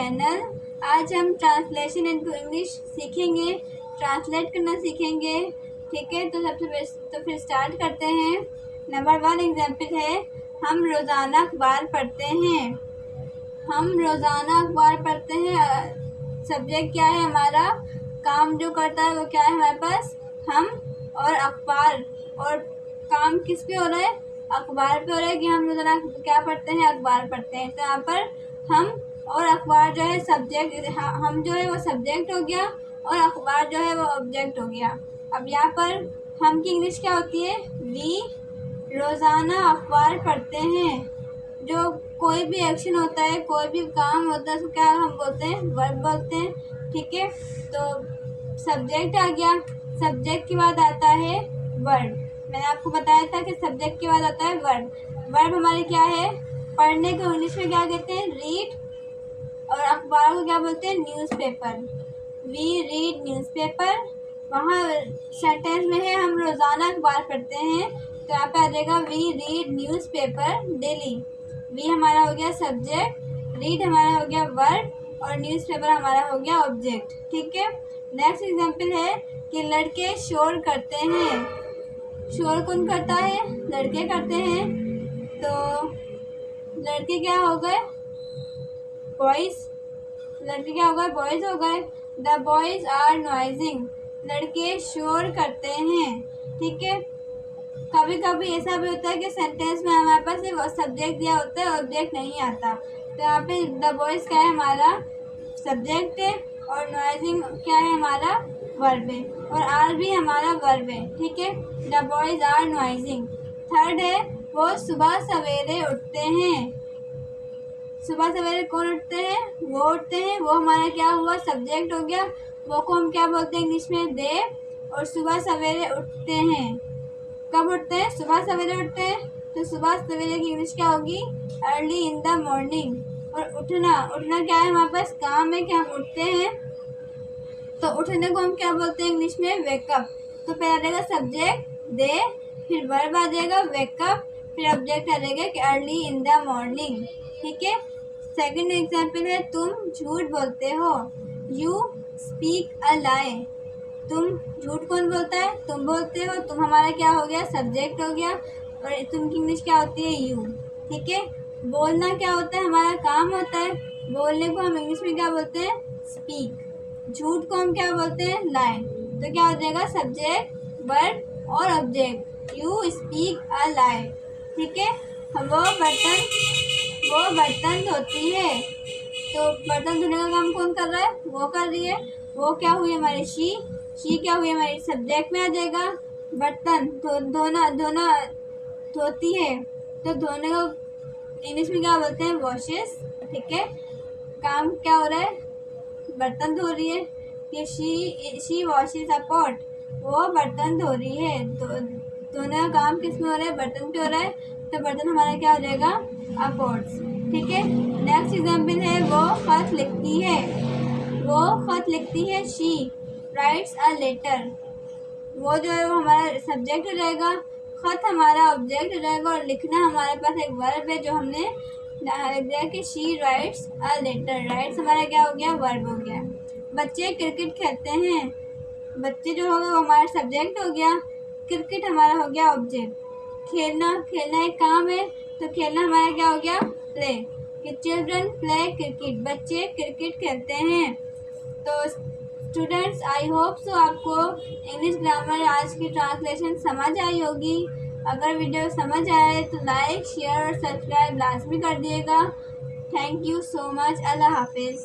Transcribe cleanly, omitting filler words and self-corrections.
Channel. आज हम translation into English सीखेंगे, ट्रांसलेट करना सीखेंगे। ठीक है, तो फिर स्टार्ट करते हैं। नंबर 1 एग्जाम्पल है, हम रोज़ाना अखबार पढ़ते हैं। हम रोज़ाना अखबार पढ़ते हैं। सब्जेक्ट क्या है हमारा, काम जो करता है वो क्या है हमारे पास, हम और अखबार। और काम किस पे हो रहा है, अखबार पे हो रहा है कि हम रोज़ाना क्या पढ़ते हैं, अखबार पढ़ते हैं। तो यहाँ पर हम और अखबार जो है सब्जेक्ट, हम जो है वो सब्जेक्ट हो गया और अखबार जो है वो ऑब्जेक्ट हो गया। अब यहाँ पर हम की इंग्लिश क्या होती है, वी रोज़ाना अखबार पढ़ते हैं। जो कोई भी एक्शन होता है, कोई भी काम होता है, उसको क्या हम बोलते हैं, वर्ब बोलते हैं। ठीक है, तो सब्जेक्ट आ गया, सब्जेक्ट के बाद आता है वर्ब। मैंने आपको बताया था कि सब्जेक्ट के बाद आता है वर्ब। वर्ब हमारे क्या है, पढ़ने को इंग्लिश में क्या कहते हैं, रीड, और अखबार को क्या बोलते हैं, न्यूज़पेपर। We read newspaper. वहाँ सेंटेंस में है हम रोज़ाना अखबार पढ़ते हैं, तो यहाँ पे आ जाएगा we read newspaper daily. We हमारा हो गया सब्जेक्ट, रीड हमारा हो गया वर्ब और न्यूज़पेपर हमारा हो गया ऑब्जेक्ट। ठीक है, नेक्स्ट एग्जांपल है कि लड़के शोर करते हैं। शोर कौन करता है, लड़के करते हैं। तो लड़के क्या हो गए, बॉयज़। लड़के क्या हो गए, बॉयज़ हो गए। The boys are noising. लड़के शोर करते हैं। ठीक है, कभी कभी ऐसा भी होता है कि सेंटेंस में हमारे पास सिर्फ सब्जेक्ट दिया होता है, ऑब्जेक्ट नहीं आता। तो यहाँ पे द बॉयज़ क्या है हमारा सब्जेक्ट है और नॉइजिंग क्या है हमारा वर्ब है, और आर भी हमारा वर्ब है। ठीक है, द बॉयज़ आर नॉइजिंग। थर्ड है, वो सुबह सवेरे उठते हैं। सुबह सवेरे कौन उठते हैं, वो उठते हैं। वो हमारा क्या हुआ, सब्जेक्ट हो गया। वो को हम क्या बोलते हैं इंग्लिश में, दे। और सुबह सवेरे उठते हैं, कब उठते हैं, सुबह सवेरे उठते हैं। तो सुबह सवेरे की इंग्लिश क्या होगी, अर्ली इन द मॉर्निंग। और उठना, उठना क्या है हमारे पास, काम है कि हम उठते हैं। तो उठने को हम क्या बोलते हैं इंग्लिश में, वेकअप। तो पहले आ जाएगा सब्जेक्ट दे, फिर वर्ब आ जाएगा वेकअप, फिर ऑब्जेक्ट आ जाएगा कि अर्ली इन द मॉर्निंग। ठीक है, सेकंड एग्जाम्पल है, तुम झूठ बोलते हो। यू स्पीक अ लाई। तुम झूठ कौन बोलता है, तुम बोलते हो। तुम हमारा क्या हो गया, सब्जेक्ट हो गया, और तुम की इंग्लिश क्या होती है, यू। ठीक है, बोलना क्या होता है, हमारा काम होता है। बोलने को हम इंग्लिश में क्या बोलते हैं, स्पीक। झूठ को हम क्या बोलते हैं, लाई। तो क्या हो जाएगा, सब्जेक्ट वर्ब और ऑब्जेक्ट, यू स्पीक अ लाई। ठीक है, वो बर्तन धोती है। तो बर्तन धोने का काम कौन कर रहा है, वो कर रही है। वो क्या हुई हमारी शी क्या हुई हमारी सब्जेक्ट में आ जाएगा। बर्तन धोना धोती है, तो धोने को इंग्लिश में क्या बोलते हैं, वॉशेस। ठीक है, काम क्या हो रहा है, बर्तन धो रही है। कि शी वॉशेस अ पॉट, वो बर्तन धो रही है। धोने का काम किस में हो रहा है, बर्तन पे हो रहा है। तो बर्तन हमारा क्या हो जाएगा, अ पॉट्स। ठीक है, नेक्स्ट एग्जाम्पल है, वो खत लिखती है। वो खत लिखती है, शी राइट्स अ लेटर। वो जो है वो हमारा सब्जेक्ट हो जाएगा, खत हमारा ऑब्जेक्ट हो जाएगा, और लिखना हमारे पास एक वर्ब है जो हमने दिया कि she writes a letter. Writes हमारा क्या हो गया, वर्ब हो गया। बच्चे क्रिकेट खेलते हैं। बच्चे जो होगा वो हमारा सब्जेक्ट हो गया, क्रिकेट हमारा हो गया ऑब्जेक्ट। खेलना एक काम है, तो खेलना हमारा क्या हो गया, प्ले। कि चिल्ड्रन प्ले क्रिकेट, बच्चे क्रिकेट खेलते हैं। तो स्टूडेंट्स, आई होप सो आपको इंग्लिश ग्रामर आज की ट्रांसलेशन समझ आई होगी। अगर वीडियो समझ आए तो लाइक शेयर और सब्सक्राइब लाजमी कर दिएगा। Thank you so much. अल्लाह हाफिज़।